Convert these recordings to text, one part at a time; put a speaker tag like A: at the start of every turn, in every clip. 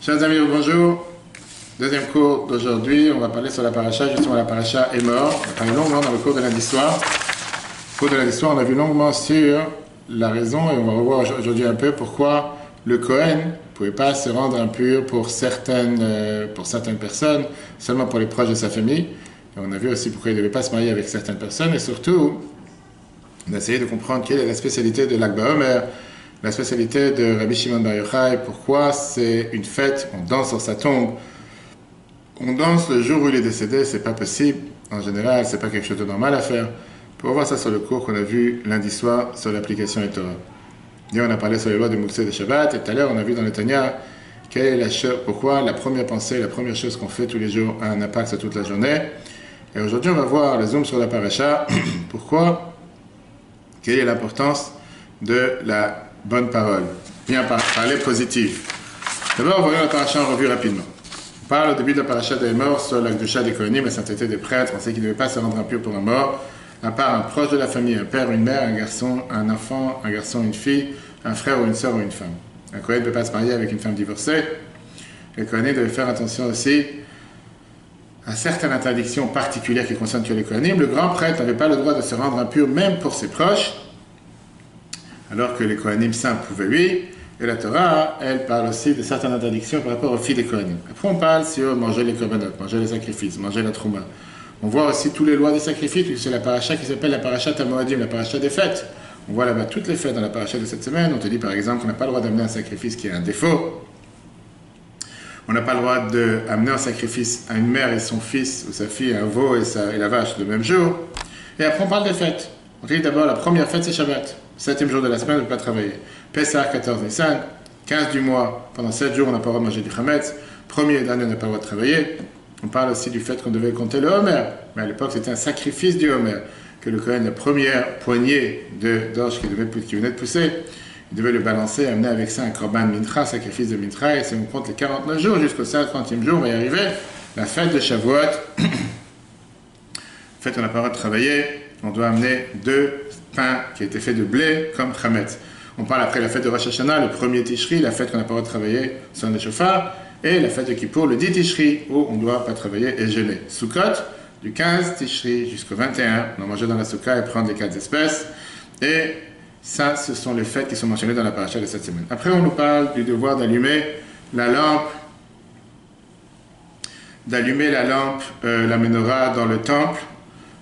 A: Chers amis, bonjour. Deuxième cours d'aujourd'hui, on va parler sur la paracha, justement la paracha est mort. On a parlé longuement dans le cours de lundi soir. Au cours de lundi soir, on a vu longuement sur la raison, et on va revoir aujourd'hui un peu pourquoi le Kohen ne pouvait pas se rendre impur pour certaines personnes, seulement pour les proches de sa famille. Et on a vu aussi pourquoi il ne devait pas se marier avec certaines personnes, et surtout, on a essayé de comprendre quelle est la spécialité de l'Akba Omer, la spécialité de Rabbi Shimon Bar Yochai, pourquoi c'est une fête, on danse sur sa tombe, on danse le jour où il est décédé, c'est pas possible, en général, c'est pas quelque chose de normal à faire. Pour voir ça sur le cours qu'on a vu lundi soir sur l'application et Torah. Et on a parlé sur les lois de Moussé de Shabbat, et tout à l'heure on a vu dans le Tanya pourquoi la première pensée, la première chose qu'on fait tous les jours a un impact sur toute la journée. Et aujourd'hui on va voir le zoom sur la paracha, pourquoi, quelle est l'importance de la bonne parole, bien parler positif. D'abord, voyons la paracha en revue rapidement. On parle au début de la paracha des morts sur la Kedusha des Kohanim, la sainteté des prêtres. On sait qu'ils ne devaient pas se rendre impurs pour un mort, à part un proche de la famille, un père, une mère, un garçon, un enfant, un garçon, une fille, un frère ou une sœur ou une femme. Un Kohen ne peut pas se marier avec une femme divorcée. Les Kohanim devaient faire attention aussi à certaines interdictions particulières qui concernent que les Kohanim. Le grand prêtre n'avait pas le droit de se rendre impur même pour ses proches, alors que les Kohanim saints pouvaient lui. Et la Torah, elle parle aussi de certaines interdictions par rapport aux filles des Kohanim. Après, on parle sur manger les korbanot, manger les sacrifices, manger la trouma. On voit aussi toutes les lois des sacrifices, puisque c'est la paracha qui s'appelle la paracha Tamoadim, la paracha des fêtes. On voit là-bas toutes les fêtes dans la paracha de cette semaine. On te dit par exemple qu'on n'a pas le droit d'amener un sacrifice qui a un défaut. On n'a pas le droit d'amener un sacrifice à une mère et son fils, ou sa fille, un veau et la vache le même jour. Et après, on parle des fêtes. On te dit d'abord la première fête, c'est Shabbat. 7e jour de la semaine, on ne peut pas travailler. Pessah, 14 Nissan, 15 du mois, pendant 7 jours, on n'a pas le droit de manger du Chametz. Premier et dernier, on n'a pas le droit de travailler. On parle aussi du fait qu'on devait compter le Homer. Mais à l'époque, c'était un sacrifice du Homer. Que le Kohen, la première poignée d'orge qui venait de pousser, il devait le balancer, amener avec ça un korban mincha, sacrifice de mincha. Et si on compte les 49 jours, jusqu'au 50e jour, on va y arriver. La fête de Shavuot. En fait, on n'a pas le droit de travailler. On doit amener 2 pains qui étaient faits de blé comme Chametz. On parle après la fête de Rosh Hashanah, le premier Tishri, la fête qu'on n'a pas le droit de travailler sans des chauffards, et la fête de Kippour, le 10 Tishri, où on ne doit pas travailler et geler. Sukkot, du 15 Tishri jusqu'au 21, on doit manger dans la soukha et prendre les 4 espèces. Et ça, ce sont les fêtes qui sont mentionnées dans la paracha de cette semaine. Après, on nous parle du devoir d'allumer la lampe, la menorah dans le temple.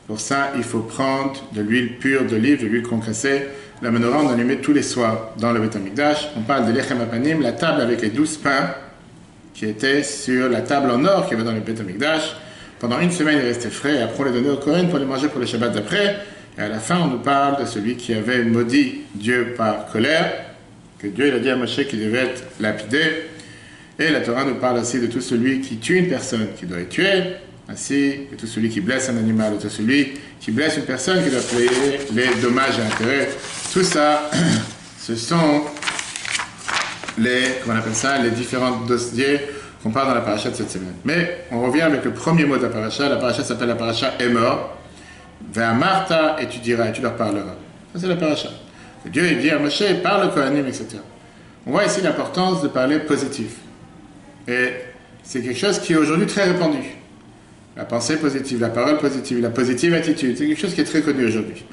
A: Pour ça, il faut prendre de l'huile pure d'olive, de l'huile concassée. La menorah, on allumait tous les soirs dans le Beth Amikdash. On parle de l'Echem Apanim, la table avec les 12 pains qui étaient sur la table en or qu'il y avait dans le Beth Amikdash. Pendant une semaine, ils restaient frais. Et après, on les donnait au Kohen pour les manger pour le Shabbat d'après. Et à la fin, on nous parle de celui qui avait maudit Dieu par colère, que Dieu il a dit à Moshe qu'il devait être lapidé. Et la Torah nous parle aussi de tout celui qui tue une personne, qui doit être tué. Ainsi que tout celui qui blesse un animal, ou tout celui qui blesse une personne qui doit payer les dommages et intérêts. Tout ça, ce sont les différents dossiers qu'on parle dans la paracha de cette semaine. Mais on revient avec le premier mot de la paracha. La paracha s'appelle la paracha est mort. Vers Martha, et tu diras, et tu leur parleras. Ça, c'est la paracha. Et Dieu, il dit à Moshe, parle au Kohanim, etc. On voit ici l'importance de parler positif. Et c'est quelque chose qui est aujourd'hui très répandu. La pensée positive, la parole positive, la positive attitude, c'est quelque chose qui est très connu aujourd'hui.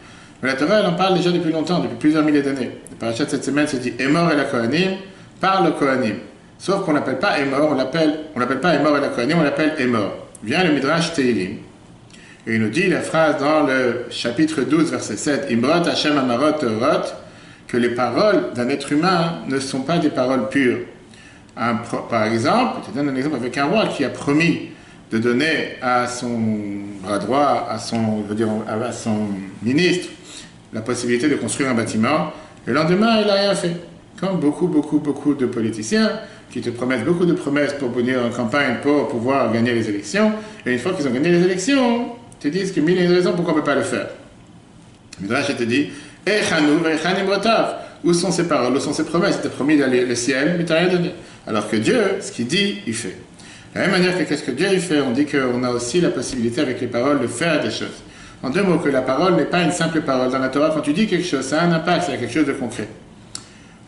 A: Mais la Torah, elle en parle déjà depuis longtemps, depuis plusieurs milliers d'années. La paracha de cette semaine se dit Emor et la Kohanim, parle au Kohanim. Sauf qu'on l'appelle pas Emor, on l'appelle pas Emor et la Kohanim, on l'appelle Emor. Vient le Midrash Teilim, et il nous dit la phrase dans le chapitre 12, verset 7, Imrot Hashem Amarot Torot, que les paroles d'un être humain ne sont pas des paroles pures. Par exemple, je te donne un exemple avec un roi qui a promis de donner à son bras droit, à son ministre, la possibilité de construire un bâtiment. Le lendemain, il n'a rien fait. Comme beaucoup de politiciens qui te promettent beaucoup de promesses pour venir en campagne pour pouvoir gagner les élections. Et une fois qu'ils ont gagné les élections, ils te disent que mille et une raisons pourquoi on ne peut pas le faire. Midrash te dit, où sont ses paroles, où sont ses promesses? Il t'a promis d'aller le ciel, mais tu n'as rien donné. Alors que Dieu, ce qu'il dit, il fait. De la même manière que qu'est-ce que Dieu fait, on dit qu'on a aussi la possibilité avec les paroles de faire des choses. En 2 mots, que la parole n'est pas une simple parole. Dans la Torah, quand tu dis quelque chose, ça a un impact, c'est quelque chose de concret.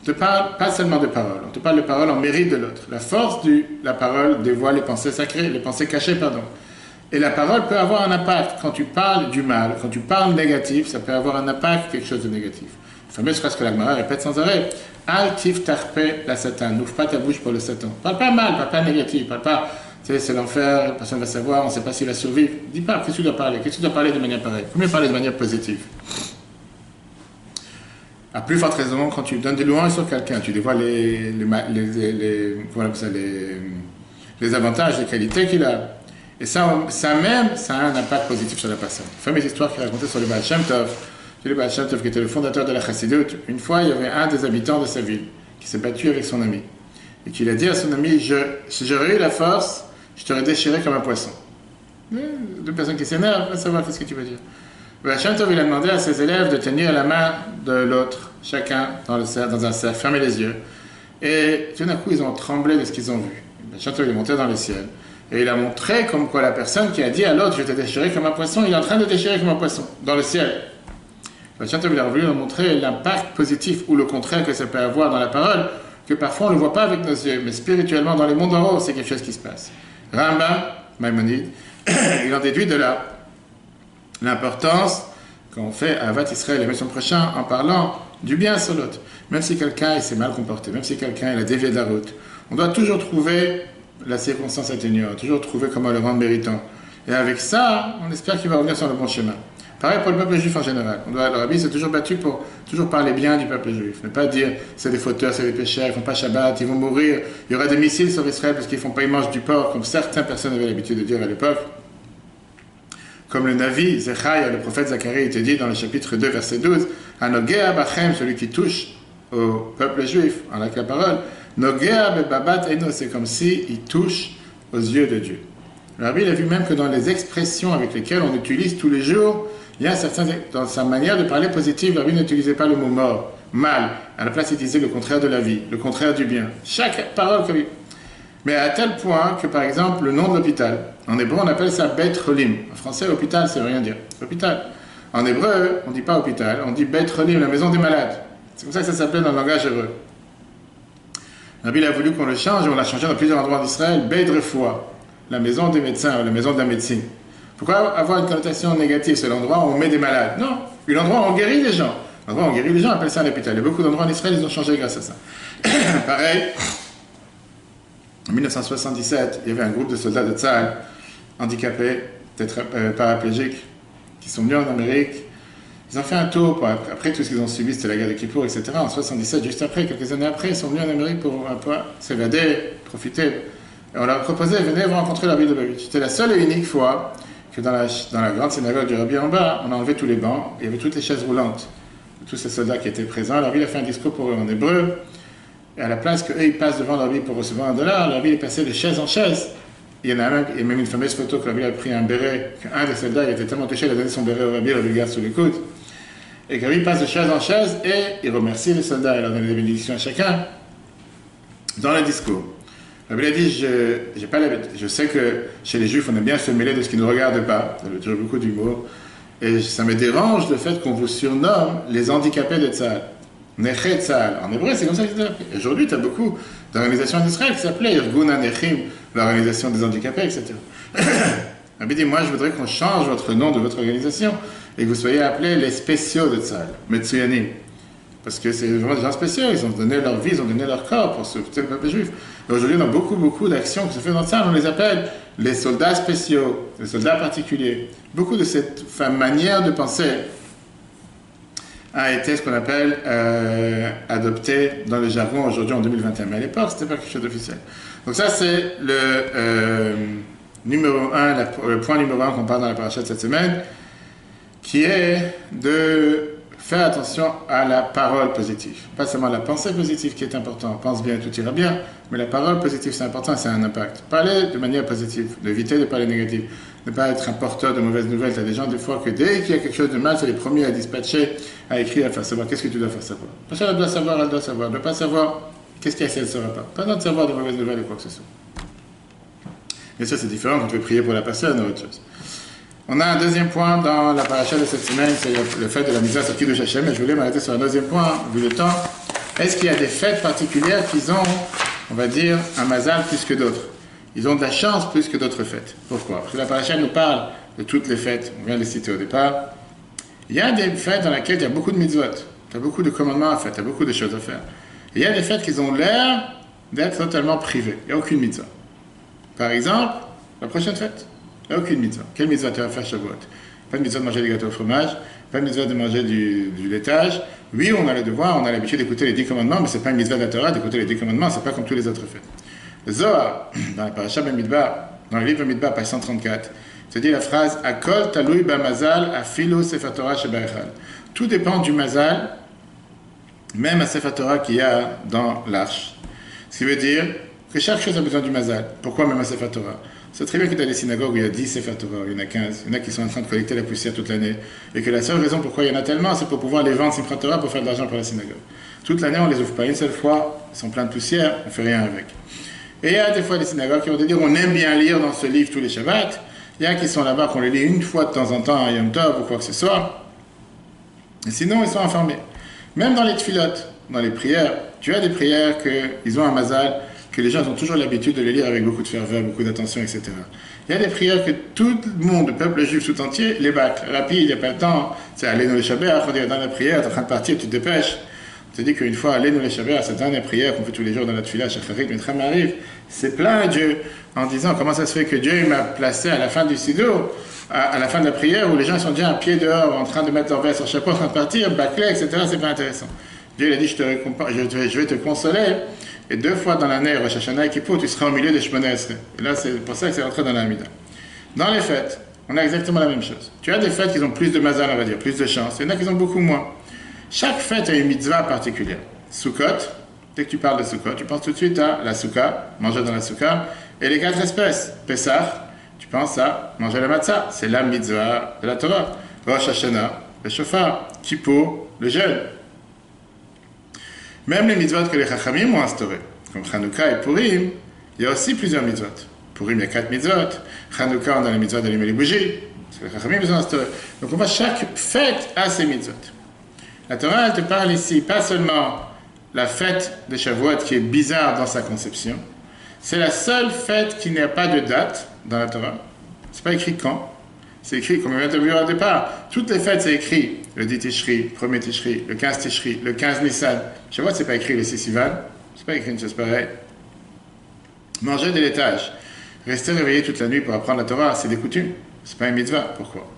A: On te parle pas seulement de paroles, on te parle de paroles en mérite de l'autre. La force de la parole dévoile les pensées sacrées, les pensées cachées, pardon. Et la parole peut avoir un impact. Quand tu parles du mal, quand tu parles négatif, ça peut avoir un impact, quelque chose de négatif. La fameuse phrase que la Gemara répète sans arrêt. Al tif tarpe la Satan. N'ouvre pas ta bouche pour le Satan. Parle pas mal, parle pas négatif, parle pas, tu sais, c'est l'enfer, personne ne va savoir, on ne sait pas s'il va survivre. Dis pas, qu'est-ce que tu dois parler? Qu'est-ce que tu dois parler de manière pareille? Faut mieux parler de manière positive. À plus forte raison, quand tu donnes des louanges sur quelqu'un, tu dévoiles les avantages, les qualités qu'il a. Et ça même, ça a un impact positif sur la personne. La fameuse histoire qu'il racontait sur le Baal Shem Tov. Le Baal Shem Tov, qui était le fondateur de la Chassidut, une fois, il y avait un des habitants de sa ville qui s'est battu avec son ami. Et qu'il a dit à son ami, si j'aurais eu la force, je t'aurais déchiré comme un poisson. Deux personnes qui s'énervent, va savoir qu'est-ce que tu veux dire. Le Baal Shem Tov, il a demandé à ses élèves de tenir la main de l'autre, chacun dans un cercle, fermer les yeux. Et tout d'un coup, ils ont tremblé de ce qu'ils ont vu. Le Baal Shem Tov, il est monté dans le ciel. Et il a montré comme quoi la personne qui a dit à l'autre, je t'ai déchiré comme un poisson, il est en train de déchirer comme un poisson, dans le ciel. Le Baal Shem Tov, il a voulu nous montrer l'impact positif ou le contraire que ça peut avoir dans la parole, que parfois on ne le voit pas avec nos yeux, mais spirituellement, dans les mondes en haut, c'est quelque chose qui se passe. Rambam, Maïmonide, il en déduit de là l'importance qu'on fait à Avat Israël, aimer son prochain, en parlant du bien sur l'autre. Même si quelqu'un s'est mal comporté, même si quelqu'un il a dévié de la route, on doit toujours trouver la circonstance atténuante, toujours trouver comment le rendre méritant. Et avec ça, on espère qu'il va revenir sur le bon chemin. Pareil pour le peuple juif en général. Le rabbi s'est toujours battu pour toujours parler bien du peuple juif. Ne pas dire c'est des fauteurs, c'est des pécheurs, ils ne font pas Shabbat, ils vont mourir, il y aura des missiles sur Israël parce qu'ils font pas, ils mangent du porc, comme certaines personnes avaient l'habitude de dire à l'époque. Comme le Navi, Zechariah, le prophète Zacharie, était dit dans le chapitre 2, verset 12, Anogea bachem, celui qui touche au peuple juif, avec la parole, Nogea bebabat eno, c'est comme s'il touche aux yeux de Dieu. Le rabbi, il a vu même que dans les expressions avec lesquelles on utilise tous les jours, il y a certains, dans sa manière de parler positive, le rabbi n'utilisait pas le mot mort, mal. À la place, il disait le contraire de la vie, le contraire du bien. Chaque parole que lui. Mais à tel point que, par exemple, le nom de l'hôpital, en hébreu, on appelle ça Beit Cholim. En français, hôpital, ça ne veut rien dire. Hôpital. En hébreu, on ne dit pas hôpital, on dit Beit Cholim, la maison des malades. C'est comme ça que ça s'appelle dans le langage hébreu. Le rabbi a voulu qu'on le change, et on l'a changé dans plusieurs endroits d'Israël, Beit Refoua, la maison des médecins, la maison de la médecine. Pourquoi avoir une connotation négative? C'est l'endroit où on met des malades. Non, l'endroit où on guérit les gens. L'endroit où on guérit les gens, on appelle ça un hôpital. Il y a beaucoup d'endroits en Israël, ils ont changé grâce à ça. Pareil, en 1977, il y avait un groupe de soldats de Tzahal, handicapés, paraplégiques, qui sont venus en Amérique. Ils ont fait un tour, après tout ce qu'ils ont subi, c'était la guerre de Kippour, etc. En 1977, juste après, quelques années après, ils sont venus en Amérique pour un peu s'évader, profiter. Et on leur proposait, venez vous rencontrer la ville de Babich. C'était la seule et unique fois que dans la grande synagogue du Rabbi en bas, on a enlevé tous les bancs, il y avait toutes les chaises roulantes. Tous ces soldats qui étaient présents, le Rabbi a fait un discours pour eux en hébreu, et à la place qu'eux ils passent devant le Rabbi pour recevoir $1, le Rabbi est passé de chaise en chaise. Il y en a même une fameuse photo que le Rabbi a pris un béret, qu'un des soldats il était tellement touché, il a donné son béret au Rabbi, le Rabbi le garde sous les coudes. Et que le Rabbi passe de chaise en chaise et il remercie les soldats, il leur donne des bénédictions à chacun dans le discours. Le Rabbi a dit, je sais que chez les Juifs, on aime bien se mêler de ce qui ne nous regarde pas. Ça veut dire beaucoup d'humour. Et ça me dérange le fait qu'on vous surnomme les handicapés de Tzahal. Neché Tzahal. En hébreu, c'est comme ça qu'ils s'appellent. Aujourd'hui, tu as beaucoup d'organisations en Israël qui s'appelaient Irgun HaNechim, l'organisation des handicapés, etc. Le Rabbi dit, moi, je voudrais qu'on change votre nom de votre organisation et que vous soyez appelés les spéciaux de Tzahal, Metsuyanim. Parce que c'est vraiment des gens spéciaux, ils ont donné leur vie, ils ont donné leur corps pour sauver le peuple juif. Et aujourd'hui, on a beaucoup d'actions qui se font dans ça, on les appelle les soldats spéciaux, les soldats particuliers. Beaucoup de cette manière de penser a été ce qu'on appelle adopté dans le jargon aujourd'hui en 2021. Mais à l'époque, ce n'était pas quelque chose d'officiel. Donc ça, c'est le point numéro 1 qu'on parle dans la paracha de cette semaine, qui est de faire attention à la parole positive. Pas seulement la pensée positive qui est importante, pense bien, tout ira bien, mais la parole positive, c'est important, ça a un impact. Parler de manière positive, d'éviter de parler négatif, ne pas être un porteur de mauvaises nouvelles. Tu as des gens, des fois, que dès qu'il y a quelque chose de mal, c'est les premiers à dispatcher, à écrire, à faire savoir. Qu'est-ce que tu dois faire savoir? Parce qu'elle doit savoir, elle doit savoir. Elle ne doit pas savoir, qu'est-ce qu'il y a si elle ne saura pas. Pas besoin de savoir de mauvaises nouvelles ou quoi que ce soit. Bien sûr, c'est différent quand tu veux prier pour la personne ou autre chose. On a un deuxième point dans la paracha de cette semaine, c'est le fait de la mise à sortie de Hachem. Et je voulais m'arrêter sur un deuxième point, vu le temps. Est-ce qu'il y a des fêtes particulières qu'ils ont, on va dire, un mazal plus que d'autres? Ils ont de la chance plus que d'autres fêtes. Pourquoi? Parce que la paracha nous parle de toutes les fêtes, on vient de les citer au départ. Il y a des fêtes dans lesquelles il y a beaucoup de mitzvot, il y a beaucoup de commandements à faire, il y a beaucoup de choses à faire. Et il y a des fêtes qui ont l'air d'être totalement privées, il n'y a aucune mitzvah. Par exemple, la prochaine fête, il n'y a aucune mitzvah. Quelle mitzvah tu vas faire Shavuot? Pas de mitzvah de manger des gâteaux au fromage, pas de mitzvah de manger du laitage. Oui, on a le devoir, on a l'habitude d'écouter les 10 commandements, mais ce n'est pas une mitzvah de la Torah d'écouter les 10 commandements, ce n'est pas comme tous les autres fêtes. Le Zohar, dans la paracha Bamidbar, dans le livre Bamidbar, page 134, se dit la phrase Akol talui bamazal afilu sefer Torah shebaechal. Tout dépend du mazal, même à sefer Torah qu'il y a dans l'arche. Ce qui veut dire que chaque chose a besoin du mazal. Pourquoi même à sefer Torah? C'est très bien que dans les synagogues où il y a 10 sefer Torah, il y en a 15, il y en a qui sont en train de collecter la poussière toute l'année, et que la seule raison pourquoi il y en a tellement, c'est pour pouvoir les vendre sefer Torah pour faire de l'argent pour la synagogue. Toute l'année, on ne les ouvre pas une seule fois, ils sont pleins de poussière, on ne fait rien avec. Et il y a des fois des synagogues qui vont te dire on aime bien lire dans ce livre tous les Shabbats. Il y a qui sont là-bas qu'on les lit une fois de temps en temps à Yom Tov ou quoi que ce soit. Et sinon, ils sont informés. Même dans les tfilotes, dans les prières, tu as des prières qu'ils ont un mazal, que les gens ont toujours l'habitude de les lire avec beaucoup de ferveur, beaucoup d'attention, etc. Il y a des prières que tout le monde, le peuple juif tout entier, les bâcle. Rapide, il n'y a pas le temps. C'est aller dans les Shabbats, dans la prière, tu es en train de partir, tu te dépêches. Je te dis qu'une fois, aller nous les Shabbats, cette dernière prière qu'on fait tous les jours dans notre tefila, Shacharit, Mitram arrive, c'est plein à Dieu, en disant comment ça se fait que Dieu m'a placé à la fin du sido, à la fin de la prière, où les gens sont déjà à pied dehors, en train de mettre leur veste sur chapeau, en train de partir, bâclé, etc. C'est pas intéressant. Dieu il a dit, je vais te consoler, et 2 fois dans l'année, Rosh Hashanah et Kippour, tu seras au milieu des Shemona Esrei. Et là, c'est pour ça que c'est rentré dans la Hamida. Dans les fêtes, on a exactement la même chose. Tu as des fêtes qui ont plus de mazal, on va dire, plus de chance, il y en a qui ont beaucoup moins. Chaque fête a une mitzvah particulière. Sukkot, dès que tu parles de Sukkot, tu penses tout de suite à la Soukha, manger dans la Soukha, et les 4 espèces. Pessah, tu penses à manger la matzah, c'est la mitzvah de la Torah. Rosh Hashanah, le shofar, Kippour, le jeûne. Même les mitzvot que les Chachamim ont instaurées, comme Chanukah et Purim, il y a aussi plusieurs mitzvot. Purim, il y a 4 mitzvot. Chanukah, on a les mitzvot d'allumer les bougies, parce que les Chachamim les ont instaurées. Donc on voit chaque fête a ses mitzvot. La Torah, elle te parle ici, pas seulement la fête de Shavuot qui est bizarre dans sa conception, c'est la seule fête qui n'a pas de date dans la Torah. C'est pas écrit quand, c'est écrit, comme on vient de le voir au départ, toutes les fêtes c'est écrit, le 10 Tishri, le 1er Tishri, le 15 Tishri, le 15 Nissan. Shavuot, c'est pas écrit le 6 Sivan, c'est pas écrit une chose pareille. Manger de laitage, rester réveillé toute la nuit pour apprendre la Torah, c'est des coutumes, c'est pas une mitzvah. Pourquoi?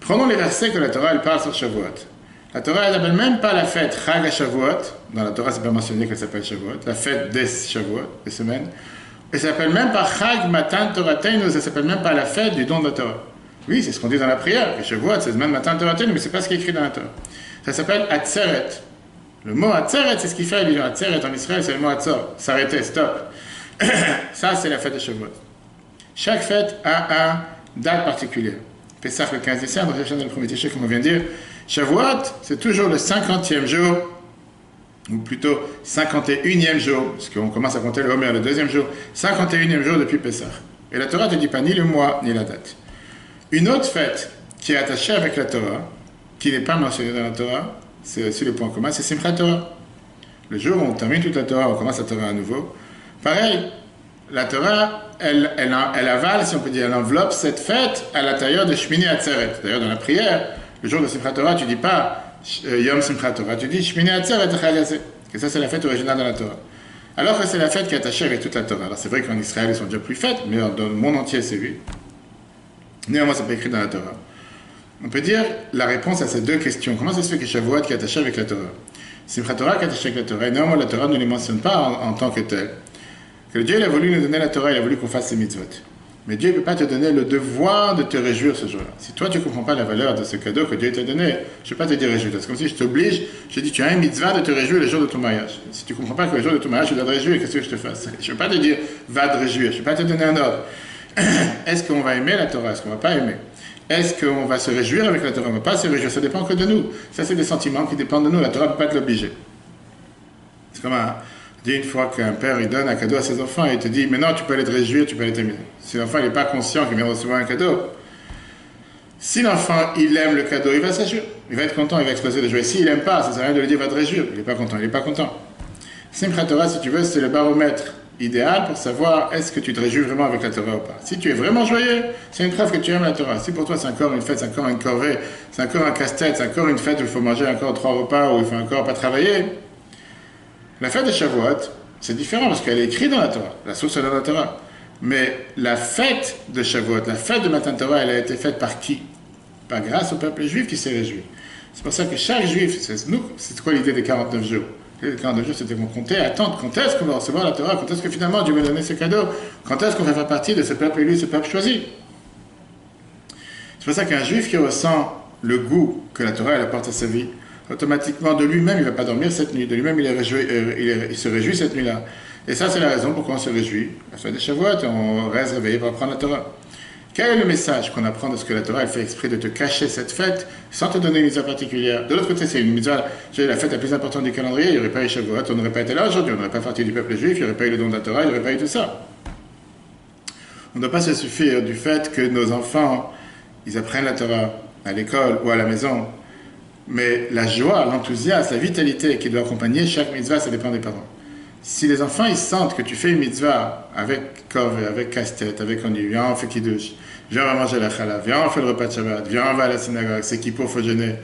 A: Prenons les versets que la Torah, elle parle sur Shavuot. La Torah, elle n'appelle même pas la fête Chag HaShavuot. Dans la Torah, c'est pas mentionné qu'elle s'appelle Shavuot. La fête des Shavuot, des semaines. Et ça s'appelle même pas Chag Matan Torateinu. Ça s'appelle même pas la fête du don de la Torah. Oui, c'est ce qu'on dit dans la prière. Que Shavuot, c'est même Matan Torateinu, mais c'est pas ce qui est écrit dans la Torah. Ça s'appelle Atzeret. Le mot Atzeret, c'est ce qui fait allusion. Atzeret en Israël, c'est le mot Atzor. S'arrêter, stop. Ça, c'est la fête de Shavuot. Chaque fête a une date particulière. Pessah le 15 décembre, Rosh Hashanah le 1er Tishri, comme on vient de dire. Shavuot, c'est toujours le 50e jour, ou plutôt 51e jour, parce qu'on commence à compter le Homer le 2e jour, 51e jour depuis Pessah. Et la Torah ne te dit pas ni le mois, ni la date. Une autre fête qui est attachée avec la Torah, qui n'est pas mentionnée dans la Torah, c'est aussi le point commun, c'est Simchat Torah. Le jour où on termine toute la Torah, on commence la Torah à nouveau. Pareil, la Torah, elle avale, si on peut dire, elle enveloppe cette fête à l'intérieur de Shmini Atzeret. D'ailleurs, dans la prière, le jour de Simchat Torah, tu ne dis pas Yom Simchat Torah, tu dis Shmini Atzeret Chag Hazeh, que ça c'est la fête originale de la Torah. Alors que c'est la fête qui est attachée avec toute la Torah. Alors c'est vrai qu'en Israël, ils sont déjà plus fêtes, mais dans le monde entier, c'est vu. Néanmoins, ça peut écrit dans la Torah. On peut dire la réponse à ces 2 questions. Comment ça se fait que Shavuot qui est attaché avec la Torah? Simchat Torah qui est attaché avec la Torah. Et néanmoins, la Torah ne les mentionne pas en tant que telle. Que Dieu il a voulu nous donner la Torah, il a voulu qu'on fasse ses mitzvot. Mais Dieu ne peut pas te donner le devoir de te réjouir ce jour-là. Si toi, tu ne comprends pas la valeur de ce cadeau que Dieu t'a donné, je ne vais pas te dire réjouir. C'est comme si je t'oblige, je dis, tu as un mitzvah de te réjouir le jour de ton mariage. Si tu ne comprends pas que le jour de ton mariage, tu dois te réjouir, qu'est-ce que je te fasse? Je ne vais pas te dire, va te réjouir. Je ne vais pas te donner un ordre. Est-ce qu'on va aimer la Torah? Est-ce qu'on ne va pas aimer? Est-ce qu'on va se réjouir avec la Torah? On ne va pas se réjouir. Ça dépend que de nous. Ça, c'est des sentiments qui dépendent de nous. La Torah ne peut pas te l'obliger. C'est comme une fois qu'un père il donne un cadeau à ses enfants et il te dit maintenant tu peux aller te réjouir, tu peux aller t'aimer. Si l'enfant n'est pas conscient qu'il vient de recevoir un cadeau, Si l'enfant, il aime le cadeau, il va se réjouir. Il va être content, il va exploser de joie. S'il n'aime pas, ça ne sert à rien de lui dire, va te réjouir. Il n'est pas content, il n'est pas content. Simchat Torah, si tu veux, c'est le baromètre idéal pour savoir est-ce que tu te réjouis vraiment avec la Torah ou pas. Si tu es vraiment joyeux, c'est une preuve que tu aimes la Torah. Si pour toi c'est encore une fête, c'est encore une corvée, c'est encore un casse-tête, c'est encore une fête où il faut manger encore 3 repas, où il faut encore pas travailler, la fête de Shavuot, c'est différent parce qu'elle est écrite dans la Torah. La source est dans la Torah. Mais la fête de Shavuot, la fête de Matan Torah, elle a été faite par qui? Pas grâce au peuple juif qui s'est réjoui. C'est pour ça que chaque juif, c'est quoi l'idée des 49 jours? Les 49 jours, c'était qu'on comptait, attendre, quand est-ce qu'on va recevoir la Torah, quand est-ce que finalement Dieu va donner ce cadeau, quand est-ce qu'on va faire partie de ce peuple élu, ce peuple choisi. C'est pour ça qu'un juif qui ressent le goût que la Torah elle apporte à sa vie, automatiquement de lui-même, il ne va pas dormir cette nuit, de lui-même, il se réjouit cette nuit-là. Et ça, c'est la raison pourquoi on se réjouit. La fête de Shavuot, on reste réveillé pour apprendre la Torah. Quel est le message qu'on apprend de ce que la Torah elle fait exprès de te cacher cette fête sans te donner une mitzvah particulière? De l'autre côté, c'est une mitzvah, la fête la plus importante du calendrier, il n'y aurait pas eu Shavuot, on n'aurait pas été là aujourd'hui, on n'aurait pas fait partie du peuple juif, il n'y aurait pas eu le don de la Torah, il n'y aurait pas eu tout ça. On ne doit pas se suffire du fait que nos enfants, ils apprennent la Torah à l'école ou à la maison, mais la joie, l'enthousiasme, la vitalité qui doit accompagner chaque mitzvah, ça dépend des parents. Si les enfants ils sentent que tu fais une mitzvah avec corvée, avec casse-tête, avec ennui, viens on fait kiddush, viens on va manger la challah, viens on fait le repas de Shabbat, viens on va à la synagogue, c'est qu'il faut jeûner.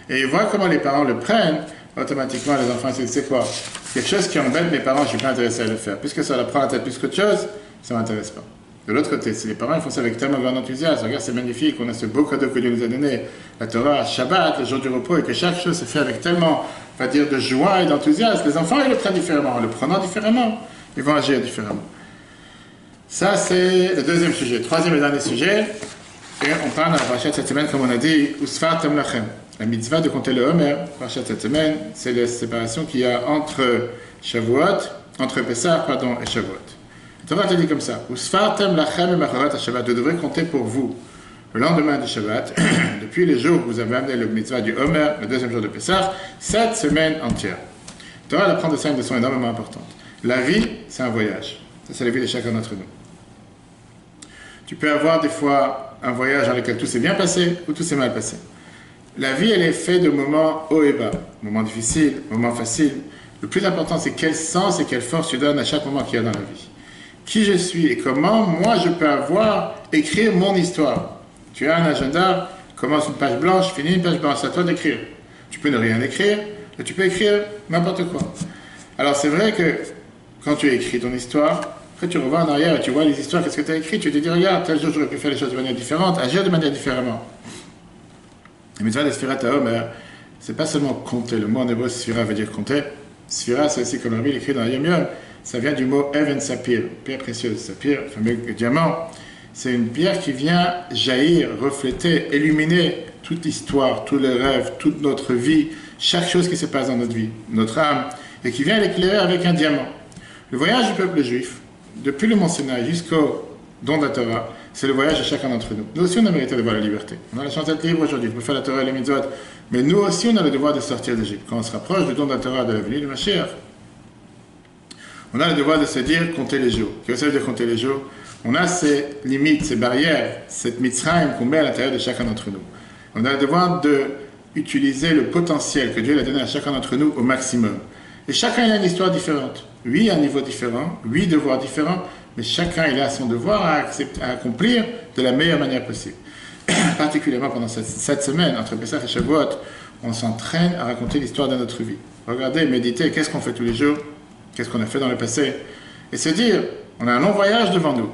A: Et ils voient comment les parents le prennent, automatiquement les enfants ils disent c'est quoi? Quelque chose qui embête mes parents, je ne suis pas intéressé à le faire. Puisque ça leur prend la tête plus qu'autre chose, ça ne m'intéresse pas. De l'autre côté, si les parents ils font ça avec tellement grand enthousiasme, regarde c'est magnifique, on a ce beau cadeau que Dieu nous a donné, la Torah, Shabbat, le jour du repos, et que chaque chose se fait avec tellement, on va dire, de joie et d'enthousiasme, les enfants ils le prennent différemment, en le prenant différemment, ils vont agir différemment. Ça c'est le deuxième sujet. Troisième et dernier sujet, et on parle dans la parasha de cette semaine, comme on a dit, Usfartem lachem. La mitzvah de compter le Homer, parasha de cette semaine, c'est la séparation qu'il y a entre Shavuot, entre Pessah, et Shavuot. La Torah te dit comme ça, Usfartem lachem macharat Shabbat, vous devrez compter pour vous le lendemain du Shabbat, depuis les jours où vous avez amené le mitzvah du Homer, le deuxième jour de Pessah, 7 semaines entières. La Torah apprend de ça une leçon énormément importante. La vie, c'est un voyage. Ça, c'est la vie de chacun d'entre nous. Tu peux avoir des fois un voyage dans lequel tout s'est bien passé ou tout s'est mal passé. La vie, elle est faite de moments hauts et bas, moments difficiles, moments faciles. Le plus important, c'est quel sens et quelle force tu donnes à chaque moment qu'il y a dans la vie. Qui je suis et comment moi je peux écrire mon histoire. Tu as un agenda, commence une page blanche, finis une page blanche, c'est à toi d'écrire. Tu peux ne rien écrire, mais tu peux écrire n'importe quoi. Alors c'est vrai que quand tu as écrit ton histoire, après tu revois en arrière et tu vois les histoires, qu'est-ce que tu as écrit, tu te dis regarde, tel jour j'aurais pu faire les choses de manière différente, agir de manière différemment. La mitzvah de Sfirat HaOmer, c'est pas seulement compter, le mot en hébreu Sphira veut dire compter. Sphira, c'est aussi comme Rabbi l'écrit dans la Yom Yom, ça vient du mot Even Sapir, pierre précieuse, Sapir, le fameux diamant. C'est une pierre qui vient jaillir, refléter, illuminer toute l'histoire, tous les rêves, toute notre vie, chaque chose qui se passe dans notre vie, notre âme, et qui vient l'éclairer avec un diamant. Le voyage du peuple juif, depuis le Mont Sinaï jusqu'au don de la Torah, c'est le voyage de chacun d'entre nous. Nous aussi, on a mérité de voir la liberté. On a la chance d'être libre aujourd'hui, on peut faire la Torah et les mitzvot, mais nous aussi, on a le devoir de sortir d'Égypte. Quand on se rapproche du don de la Torah, de la venue du Mashiach, on a le devoir de se dire, compter les jours. Qu'est-ce que ça veut dire compter les jours? On a ces limites, ces barrières, cette mitzrayim qu'on met à l'intérieur de chacun d'entre nous. On a le devoir d'utiliser le potentiel que Dieu a donné à chacun d'entre nous au maximum. Et chacun il a une histoire différente. Oui, un niveau différent, oui, devoirs différents, mais chacun il a son devoir à accomplir de la meilleure manière possible. Particulièrement pendant cette semaine, entre Pessah et Shavuot, on s'entraîne à raconter l'histoire de notre vie. Regardez, méditer, qu'est-ce qu'on fait tous les jours? Qu'est-ce qu'on a fait dans le passé? Et se dire, on a un long voyage devant nous.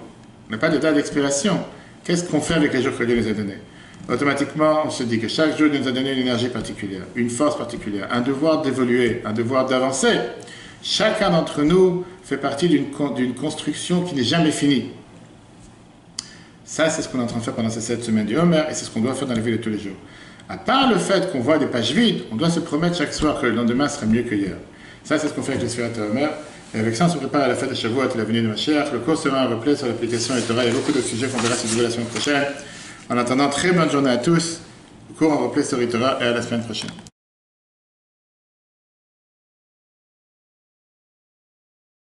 A: On n'a pas de date d'expiration. Qu'est-ce qu'on fait avec les jours que Dieu nous a donnés? Automatiquement, on se dit que chaque jour nous a donné une énergie particulière, une force particulière, un devoir d'évoluer, un devoir d'avancer. Chacun d'entre nous fait partie d'une construction qui n'est jamais finie. Ça, c'est ce qu'on est en train de faire pendant ces 7 semaines du Homer, et c'est ce qu'on doit faire dans la vie de tous les jours. À part le fait qu'on voit des pages vides, on doit se promettre chaque soir que le lendemain sera mieux que hier. Ça, c'est ce qu'on fait avec le Sfirat HaOmer. Et avec ça, on se prépare à la fête de Shavuot et la venue de Mashiach. Le cours sera un replay sur l'application et Torah. Il y a beaucoup de sujets qu'on verra sur la semaine prochaine. En attendant, très bonne journée à tous. Le cours en replay sur Torah et à la semaine prochaine.